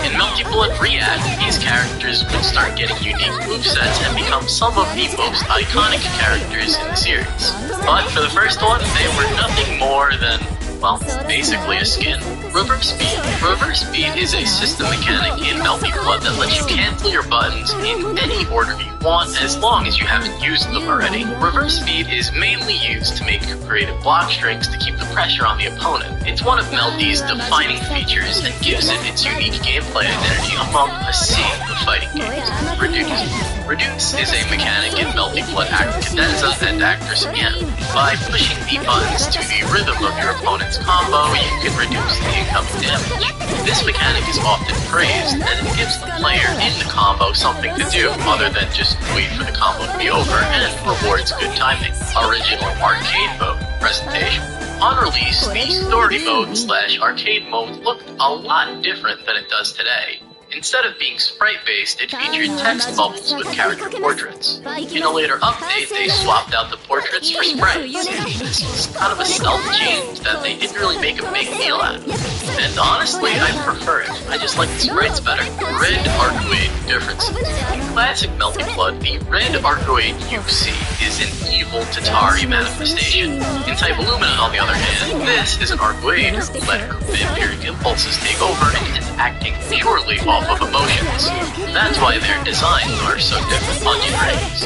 In Melty Blood React, these characters would start getting unique movesets and become some of the most iconic characters in the series. But for the first one, they were nothing more than, well, basically a skin. Reverse Speed. Reverse Speed is a system mechanic in Melty Blood that lets you cancel your buttons in any order you want as long as you haven't used them already. Reverse Speed is mainly used to make creative block strings to keep the pressure on the opponent. It's one of Melty's defining features and gives it its unique gameplay identity among a sea of fighting games. Reduce. Reduce is a mechanic in Melty Blood Act Cadenza and Actress again. By pushing the buttons to the rhythm of your opponent's combo, you can reduce the incoming damage. This mechanic is often praised, and it gives the player in the combo something to do other than just wait for the combo to be over, and rewards good timing. Original arcade mode presentation. On release, the story mode / arcade mode looked a lot different than it does today. Instead of being sprite-based, it featured text bubbles with character portraits. In a later update, they swapped out the portraits for sprites. This was kind of a stealth change that they didn't really make a big deal out of. And honestly, I prefer it. I just like the sprites better. Red Arcoade differences. In classic Melty Blood, the Red Arcoade UC is an evil Tatari manifestation. In Type Lumina, on the other hand, this is an Arcoade who let her vampiric impulses take over and is acting purely off of emotions. That's why their designs are so different. Onion rings.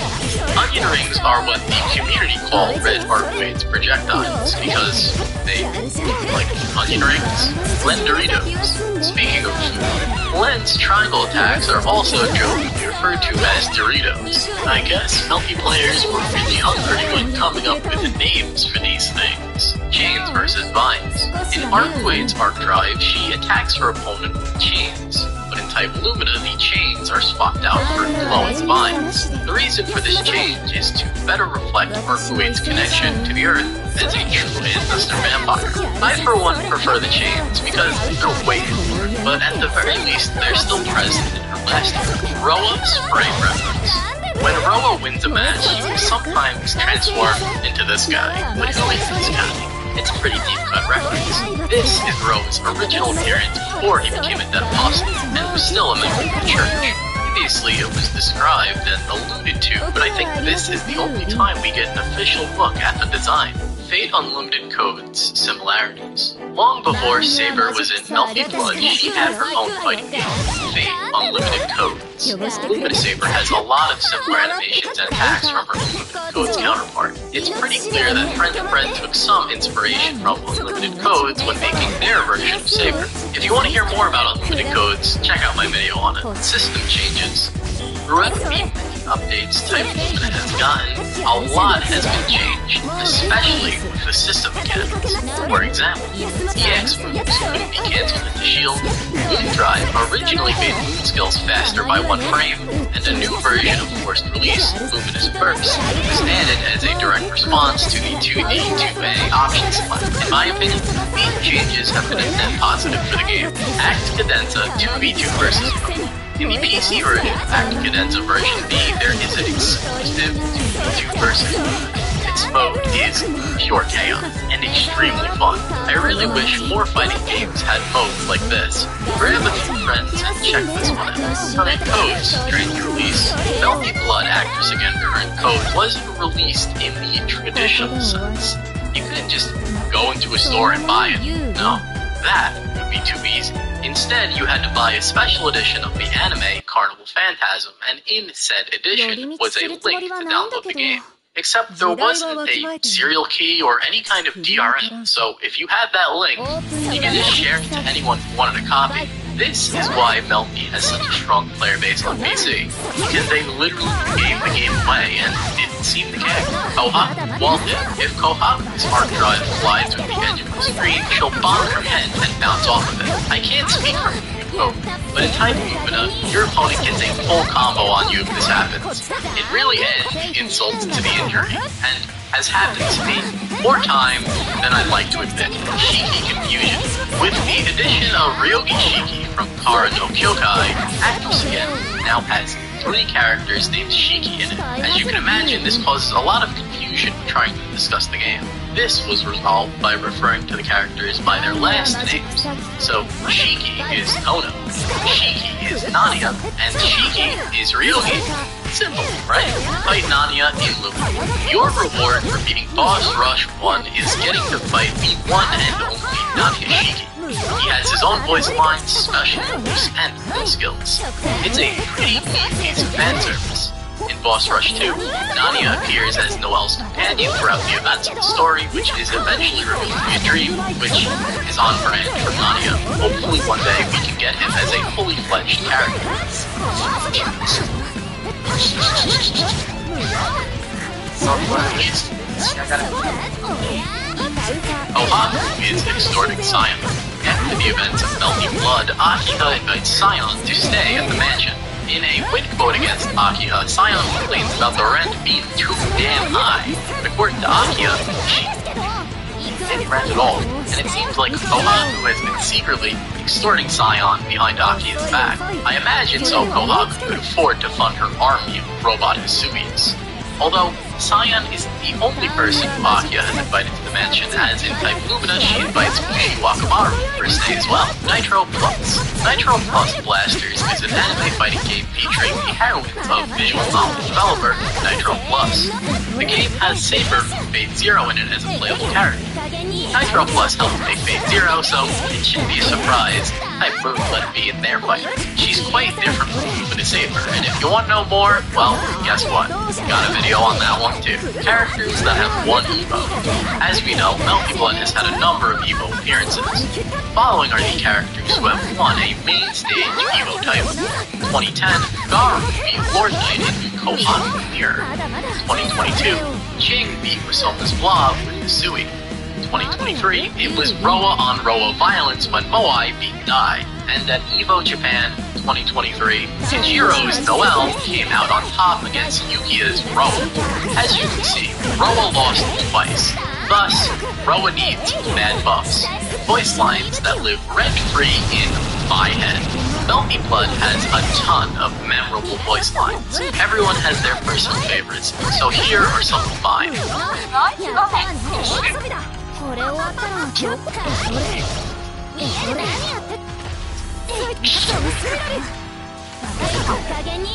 Onion rings are what the community call Red Arcoade's projectiles, because they look like onion rings. Blend Doritos. Speaking of food, Blend's triangle attacks are also jokingly referred to as Doritos. I guess Melty players were really hungry when coming up with the names for these things. Chains versus Vines. In Arcoade's Arc Drive, she attacks her opponent with chains. But in Type Lumina, the chains are swapped out for glowing vines. The reason for this change is to better reflect Arcoade's connection to the Earth as a true ancestor vampire. I, for one, prefer the chains because they're way cooler, but at the very least, they're still present in her last year. Roa Spray reference. When Roa wins a match, she will sometimes transform into this guy. What who is this guy? It's a pretty deep-cut reference. This is Roa's original appearance before he became a dead apostle, and was still a member of the church. Previously, it was described and alluded to, but I think this is the only time we get an official look at the design. Fate Unlimited Code's similarities. Long before Saber was in Melty Blood, she had her own fighting game, Fate Unlimited Codes. Lumina Saber has a lot of similar animations and attacks from her Unlimited Codes counterpart. It's pretty clear that Friend to Friend took some inspiration from Unlimited Codes when making their version of Saber. If you want to hear more about Unlimited Codes, check out my video on it. System changes. Throughout the updates Type Lumina has gotten, a lot has been changed, especially with the system mechanics. For example, EX moves couldn't be cancelled into shield, Moon Drive originally made moon skills faster by 1 frame, and a new version of forced release, Luminous Burst, was added as a direct response to the 2D, 2A option select. In my opinion, these changes have been a net positive for the game. Act Cadenza 2v2 versus mode. In the PC version, Act Cadenza version B, there is an exclusive 2v2 versus mode. Its mode is pure chaos and extremely fun. I really wish more fighting games had modes like this. Grab a few friends and check this one out. Current codes during the release. Melty Blood Actors Again current code wasn't released in the traditional sense. You couldn't just go into a store and buy it. No, that would be too easy. Instead, you had to buy a special edition of the anime Carnival Phantasm, and in said edition was a link to download the game. Except there wasn't a serial key or any kind of DRM, so if you had that link, you could just share it to anyone who wanted a copy. This is why Melty has such a strong player base on PC, because they literally gave the game away and didn't seem to care. Koha? Well, if Kohaku's hard drive collides with the edge of the screen, she'll bonk her head and bounce off of it. I can't speak for Koha, but in Type Lumina, your opponent gets a full combo on you if this happens. It really adds insults to the injury, and has happened to me more times than I'd like to admit. Shiki Confusion. With the addition of Ryogi Shiki from Kara no Kyokai, Actors Again now has 3 characters named Shiki in it. As you can imagine, this causes a lot of confusion trying to discuss the game. This was resolved by referring to the characters by their last names. So, Shiki is Nono, Shiki is Nania, and Shiki is Ryogi. Simple, right? Fight Nania in Lumina. Your reward for beating Boss Rush 1 is getting to fight the one and only Nania Shiki. He has his own voice lines, special moves, and skill skills. It's a pretty neat piece of fanservice. In Boss Rush 2, Nania appears as Noelle's companion throughout the events of the story, which is eventually revealed to be a dream, which is on brand for Nania. Hopefully one day we can get him as a fully fledged character. Kohaku is extorting Sion. After the events of Melty Blood, Akira invites Sion to stay at the mansion. In a wit quote against Akira, Sion complains about the rent being too damn high. According to Akira, she didn't pay rent at all, and it seems like Kohaku has been secretly extorting Sion behind Akia's back. I imagine so Kohaku could afford to fund her army of robot Hisuias. Although, Sion is the only person who Akira has invited to the mansion, as in Type Lumina, she invites Fushi Wakamaru for a stay as well. Nitro Plus. Nitro Plus Blasters is an anime fighting game featuring the heroines of visual novel developer Nitro Plus. The game has Saber from Fate Zero in it as a playable character. Nitro Plus helped make Fate Zero, so it shouldn't be a surprise Type Moon let it be in their fight. She's quite different from Lumina Saber, and if you want to know more, well, guess what? Got a video on that one too. Characters that have one Evo. As we know, Melty Blood has had a number of Evo appearances. Following are the characters who have won a main stage Evo title. 2010, Garu beat Lord Knight in Kohaku Mirror. 2022, Ching beat Masoma's Blob with Hisui. 2023, it was Roa on Roa Violence when Moai beat Dai. And at Evo Japan 2023, Ichiro's Noelle came out on top against Yukia's Roa. As you can see, Roa lost twice. Thus, Roa needs mad buffs. Voice lines that live rent-free in my head. Melty Blood has a ton of memorable voice lines. Everyone has their personal favorites, so here are some of mine. これ終わったらどっかそれ見える何やって加減に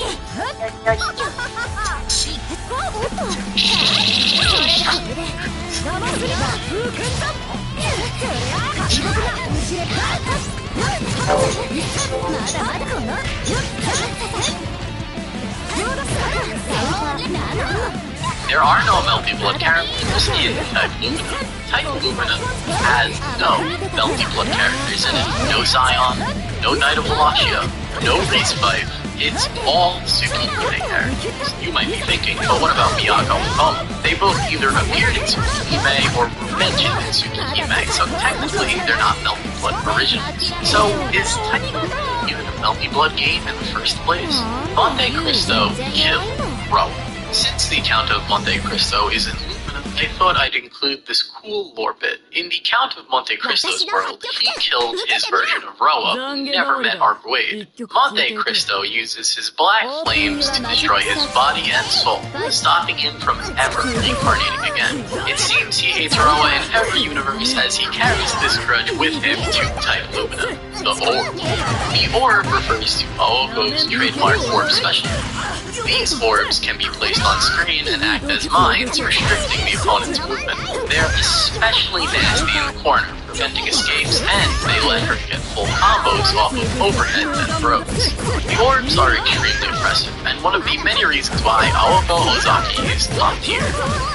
There are no Melty Blood characters in Type Lumina. Type Lumina has no Melty Blood characters in it. No Zion, no Knight of Wallachia, no Reese Fife, It's all Tsukihime characters. You might be thinking, but what about Miyako and Koma? They both either appeared in Tsukihime or were mentioned in Tsukihime, so technically they're not Melty Blood originals. So is Type Lumina even a Melty Blood game in the first place? Monte Cristo killed Roa. Since the Count of Monte Cristo is in Lumina, I thought I'd include this cool lore bit. In the Count of Monte Cristo's world, he killed his version of Roa, who never met Arguade. Monte Cristo uses his black flames to destroy his body and soul, stopping him from ever reincarnating again. It seems he hates Roa in every universe as he carries this grudge with him to Type Lumina, the Orb. The Orb refers to Aoko's trademark orb special. These orbs can be placed on screen and act as mines, restricting the opponent's movement. They're especially nasty in the corner, preventing escapes, and they let her get full combos off of overheads and throws. The orbs are extremely impressive, and one of the many reasons why Aoko Ozaki is top tier.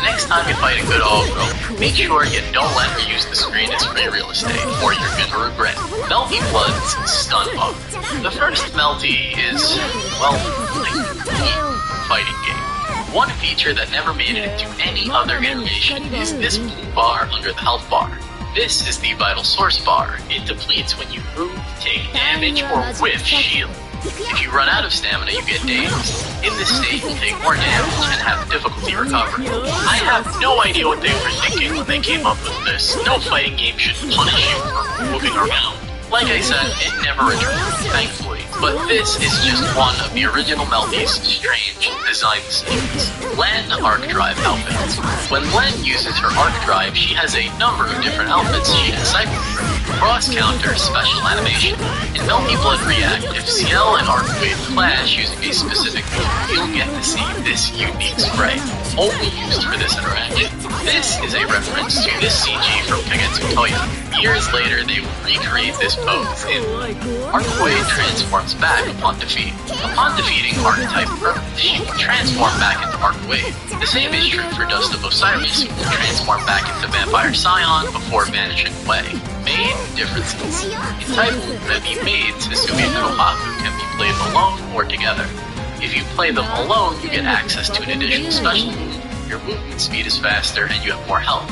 Next time you fight a good Aoko, make sure you don't let her use the screen as free real estate, or you're gonna regret it. Melty Blood's Stun Bug. The first Melty is, well, fighting game. One feature that never made it into any other iteration is this blue bar under the health bar. This is the vital source bar. It depletes when you move, take damage, or whiff shield. If you run out of stamina, you get dazed. In this state, you take more damage and have difficulty recovering. I have no idea what they were thinking when they came up with this. No fighting game should punish you for moving around. Like I said, it never returned, thankfully, but this is just one of the original Melty's strange design decisions. Len Arc Drive outfits. When Len uses her Arc Drive, she has a number of different outfits she can cycle through. Cross Counter special animation. In Melty Blood React, if Ciel and Arguade clash using a specific move, you'll get to see this unique spray, only used for this interaction. This is a reference to this CG from Kagetsu Toya. Years later, they will recreate this pose in Arguade transforms back upon defeat. Upon defeating Archetype Earth, she will transform back into Arguade. The same is true for Dust of Osiris, who will transform back into Vampire Scion before vanishing away. Main differences. In Type Lumina, the maids, Hisumi and Kohaku, can be played alone or together. If you play them alone, you get access to an additional special move, your movement speed is faster, and you have more health.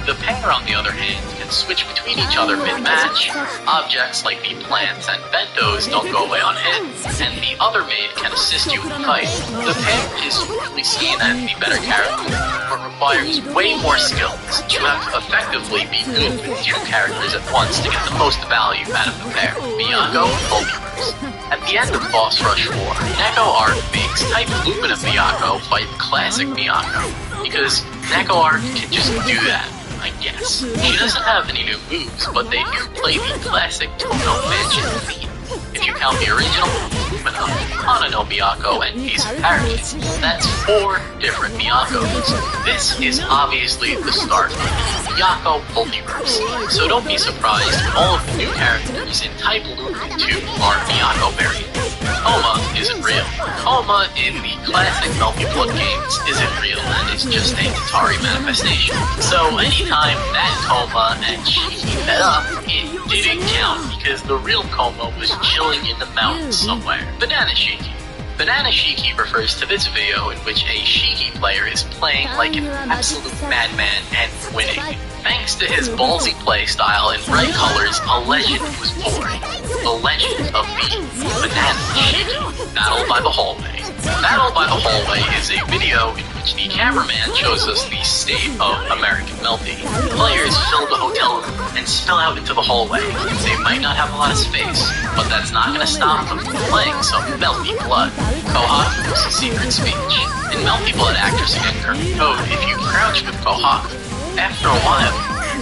The pair, on the other hand, can switch between each other mid-match. Objects like the plants and bentos don't go away on hit, and the other maid can assist you in the fight. The pair is usually seen as the better character, but requires way more skills. You have to effectively be good with two characters at once to get the most value out of the pair. Miyako, Multiverse. At the end of Boss Rush 4, Neko Art makes Type Lumina Miyako fight Classic Miyako, because Neko Art can just do that. I guess. She doesn't have any new moves, but they do play the classic Tono Mansion theme. If you count the original, Lumina, Hana no Miyako, and Piece of Paradise, that's 4 different Miyakos. This is obviously the start of the Miyako multiverse, so don't be surprised when all of the new characters in Type Lumina 2 are Miyako variants. Koma isn't real. Koma in the classic Melty Blood games isn't real and is just a Tatari manifestation. So anytime that Koma and Shiki met up, it didn't count because the real Koma was chilling in the mountains somewhere. Banana Shiki. Banana Shiki refers to this video in which a Shiki player is playing like an absolute madman and winning. Thanks to his ballsy playstyle and bright colors, a legend was born. The legend of the Banana Shiki. Battle by the Hallway. Battle by the Hallway is a video in which the cameraman shows us the state of American Melty. Players fill the hotel room and spill out into the hallway. They might not have a lot of space, but that's not going to stop them from playing some Melty Blood. Kohaku's secret speech. In Melty Blood Actress Again Current Code, if you crouch with Kohaku, after a while,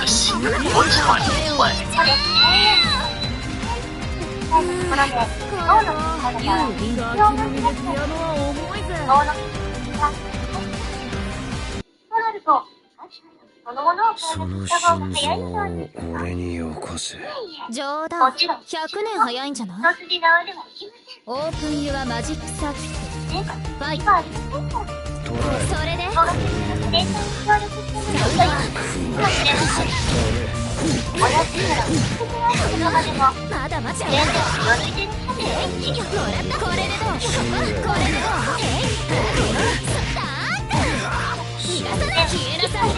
a secret voice line will play. その心臓を俺によこせ。冗談。100年早いんじゃない？オープンユアマジックサーキット。ファイト。それで？まだまだ全然抜いてるもらったこれでどうこれでどう逃がさない消えなさい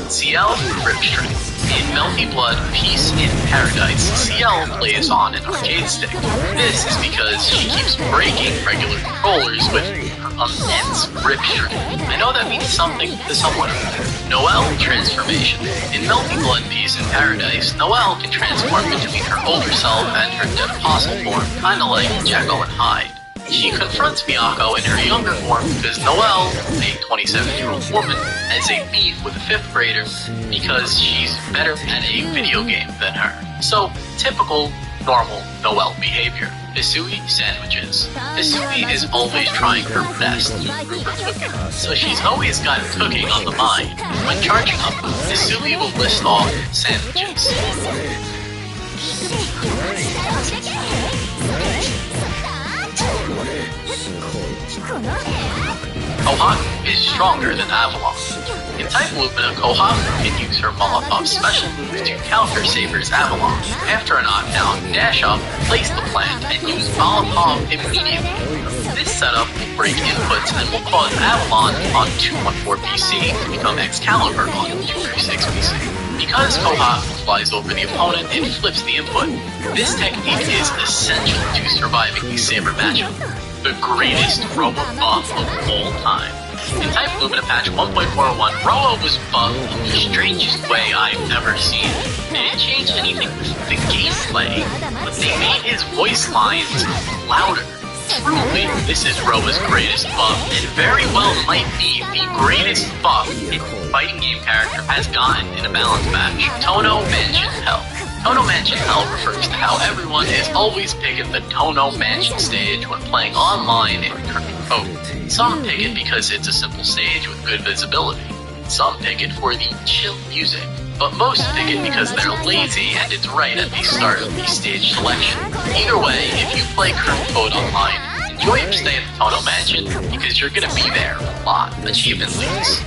CL Ripstream. In Melty Blood, Peace in Paradise, CL plays on an arcade stick. This is because she keeps breaking regular controllers with her immense Ripstream. I know that means something to someone. Noelle Transformation. In Melty Blood, Peace in Paradise, Noelle can transform between her older self and her dead apostle form, kinda like Jekyll and Hyde. She confronts Miyako in her younger form because Noelle, a 27-year-old woman, has a beef with a 5th grader because she's better at a video game than her. So, typical, normal Noelle behavior. Hisui sandwiches. Hisui is always trying her best to improve her cooking, so she's always got cooking on the mind. When charging up, Hisui will list off sandwiches. Kohaku is stronger than Avalon. In Type Lumina, Kohaku can use her Molotov special move to counter Saber's Avalon. After a knockdown, dash up, place the plant, and use Molotov immediately. This setup will break inputs and will cause Avalon on 214 PC to become Excalibur on 236 PC. Because Kohaku flies over the opponent, it flips the input. This technique is essential to surviving the Saber matchup. The greatest Roa buff of all time. In Type Lumina patch 1.41, Roa was buffed in the strangest way I've ever seen. They didn't change anything with the gameplay, but they made his voice lines louder. Truly, this is Roa's greatest buff, and very well might be the greatest buff a fighting game character has gotten in a balance match. Tono Mansion Hell. Tono Mansion Hell refers to how everyone is always picking the Tono Mansion stage when playing online in current code. Some pick it because it's a simple stage with good visibility. Some pick it for the chill music. But most pick it because they're lazy and it's right at the start of the stage selection. Either way, if you play current code online, enjoy your stay at the Tono Mansion because you're gonna be there a lot. Achievement leaks.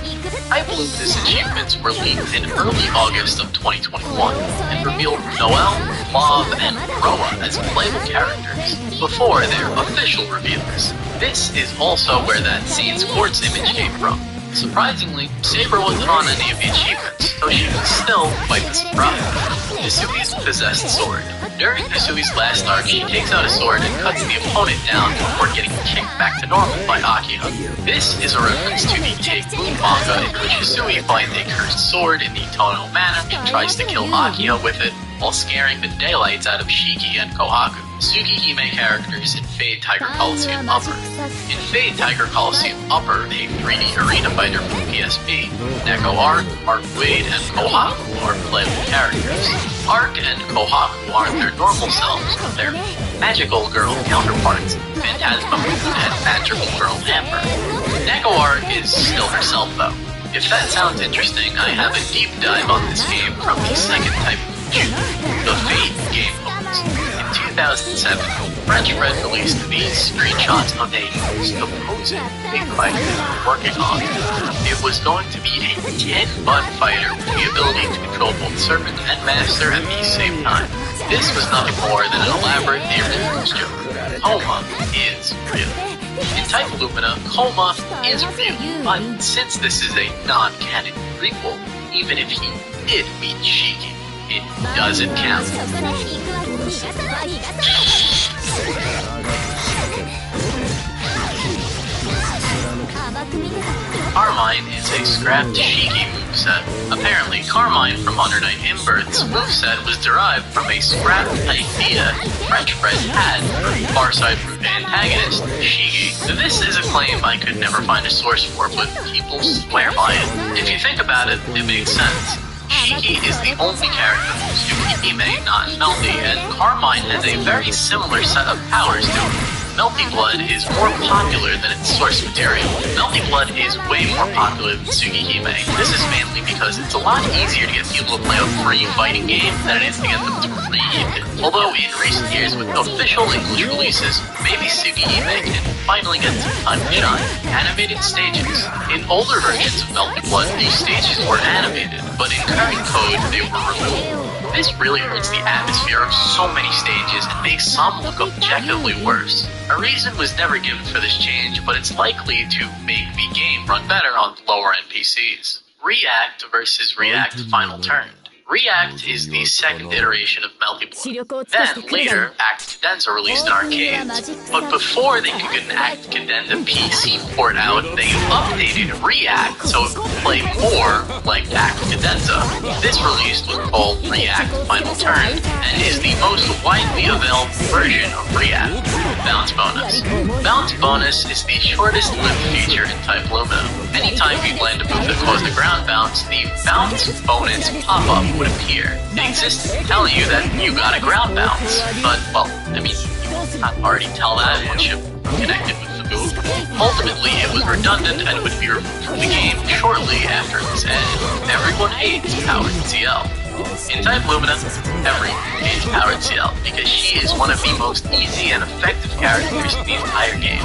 Type Lumina's achievements were leaked in early August of 2021 and revealed Noelle, Mob, and Roa as playable characters before their official reveals. This is also where that scene sports image came from. Surprisingly, Saber wasn't on any of the achievements, though she was still quite the surprise. Hisui's possessed sword. During Hisui's last arc, she takes out a sword and cuts the opponent down before getting kicked back to normal by Akiha. This is a reference to the Take Boom manga in which Hisui finds a cursed sword in the Tono Manor and tries to kill Akiha with it, while scaring the daylights out of Shiki and Kohaku, Tsukihime characters in Fade Tiger Coliseum Upper. In Fade Tiger Coliseum Upper, a 3D arena fighter from PSP, Neko Arc, Arc Wade, and Kohaku are playable characters. Arc and Kohaku are their normal selves, but their magical girl counterparts, Phantasma Moon and Magical Girl Amber. Neko Arc is still herself though. If that sounds interesting, I have a deep dive on this game from the second type of June, the Fade game modes. In 2007, French Red released these screenshots of a supposed big fight they were working on. It was going to be a 10-bud fighter with the ability to control both Serpent and Master at the same time. This was nothing more than an elaborate Abrams joke. Coma is real. In Type Lumina, Coma is real, but since this is a non-canon prequel, even if he did meet Shiki, it doesn't count. Carmine is a scrapped Shiki moveset. Apparently, Carmine from Under Night In-Birth's moveset was derived from a scrapped idea French Fred had for Farside Root antagonist, Shiki. This is a claim I could never find a source for, but people swear by it. If you think about it, it makes sense. Shiki is the only character from Tsukihime not Melty, and Carmine has a very similar set of powers to him. Melty Blood is more popular than its source material. Melty Blood is way more popular than Tsugihime. This is mainly because it's a lot easier to get people to play a free fighting game than it is to get them to read. Although in recent years with official English releases, maybe Tsugihime can finally get some time to shine. Animated stages. In older versions of Melty Blood, these stages were animated, but in current code they were removed. This really hurts the atmosphere of so many stages and makes some look objectively worse. A reason was never given for this change, but it's likely to make the game run better on lower-end PCs. React versus React Final Turn. React is the second iteration of Melty Blood. Then, later, Act Cadenza released in arcades. But before they could get an Act Cadenza PC port out, they updated React so it could play more like Act Cadenza. This release was called React Final Turn, and is the most widely available version of React. Bounce Bonus. Bounce Bonus is the shortest lived feature in Type Lumina. Anytime you land a move that caused a ground bounce, the Bounce Bonus pop-up would appear. It exists telling you that you got a ground bounce. But, well, I mean, you can't already tell that once you're connected with the move. Ultimately, it was redundant and would be removed from the game shortly after its end. Everyone hates Powered CL. In Type Lumina, everyone hates Powered CL because she is one of the most easy and effective characters in the entire game.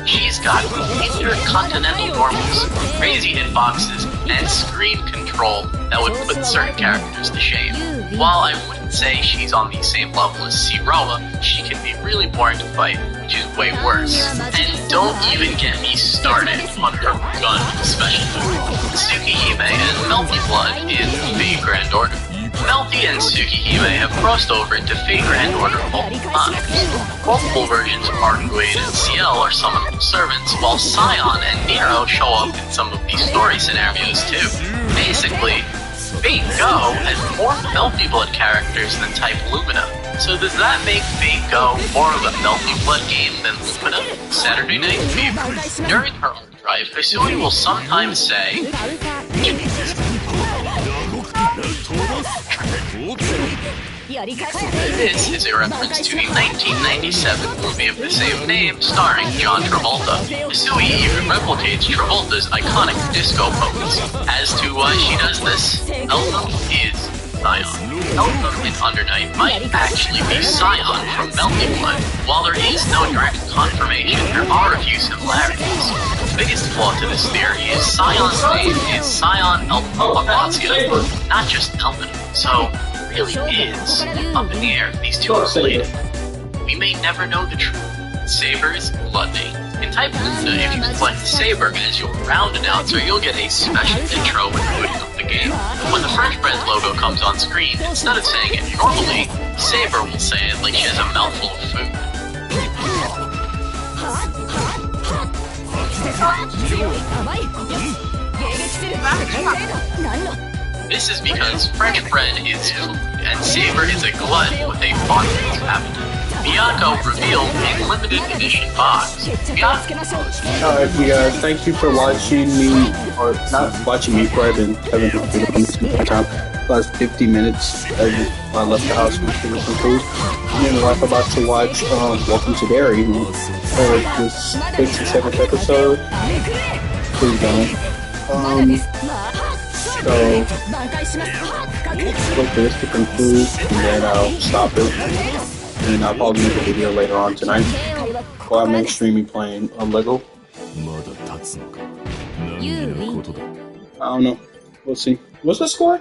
She's got intercontinental normals, crazy hitboxes, and screen control that would put certain characters to shame. While I wouldn't say she's on the same level as Siroa, she can be really boring to fight, which is way worse. And don't even get me started on her gun special move. Tsugihime and Melty Blood in Fate Grand Order. Melty and Tsugihime have crossed over into Fate Grand Order multiple times. Multiple versions of Arcuade and CL are summonable servants, while Scion and Nero show up in some of these story scenarios too. Basically, Fate Go has more Melty Blood characters than Type Lumina. So does that make Fate Go more of a Melty Blood game than Lumina? Saturday Night Fever. During her art drive, Hisui will sometimes say, this is a reference to the 1997 movie of the same name starring John Travolta. Hisui even replicates Travolta's iconic disco pose. As to why she does this, Eltham is Scion. Eltham in Undernight might actually be Scion from Melty Blood. While there is no direct confirmation, there are a few similarities. The biggest flaw to this theory is Scion's name is Scion Eltham Amatsuka, not just Eltham. So, really is up in the air if these two are related. We may never know the truth. Saber's Blood Name. In Type Lumina, if you select Saber as your round announcer, you'll get a special intro including of the game. When the French Bread logo comes on screen, instead of saying it normally, Saber will say it like she has a mouthful of food. This is because French Bread is food, and Saber is a glutton with a bondage habit. Miyako revealed a limited edition box. Alright, you guys, thank you for watching me, or not watching me, for I've been having a time. Last 50 minutes, I left the house with some food. Me and my wife are about to watch Welcome to Derry, this 57th episode. Please don't. So, wait for this to conclude, and then I'll stop it. And I'll probably make a video later on tonight while I'm streaming playing Lego. I don't know. We'll see. What's the score?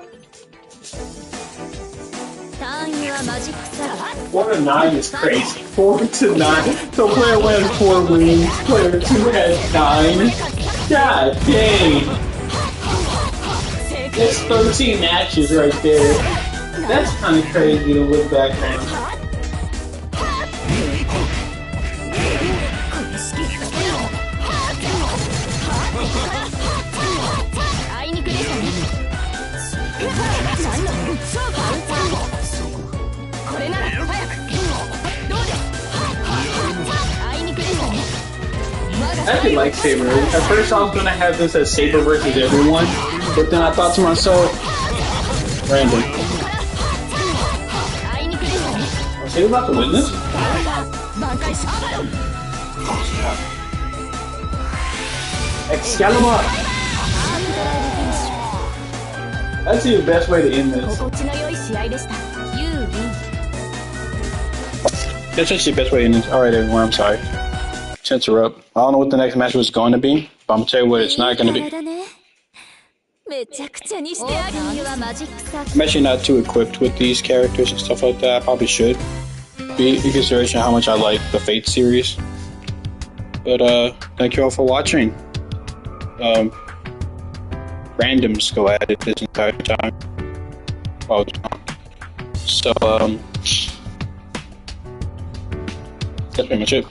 4-9 is crazy. 4-9. So player 1 has 4 wins, player 2 has 9. God dang. That's 13 matches right there. That's kind of crazy to look back on. I actually like Saber. At first I was gonna have this as Saber versus everyone, but then I thought to myself, random. Are Saber about to win this? Excalibur! That's the best way to end this. 心地の良い試合でした。You win. That's actually the best way to end this. Alright, everyone, I'm sorry. To interrupt. I don't know what the next match was going to be, but I'm gonna tell you what it's not going to be. めちゃくちゃにしオてあープニングはマジックサーキ I'm actually not too equipped with these characters and stuff like that. I probably should be in consideration how much I like the Fate series. But thank you all for watching. Randoms go at it this entire time. Well, so that's pretty much it.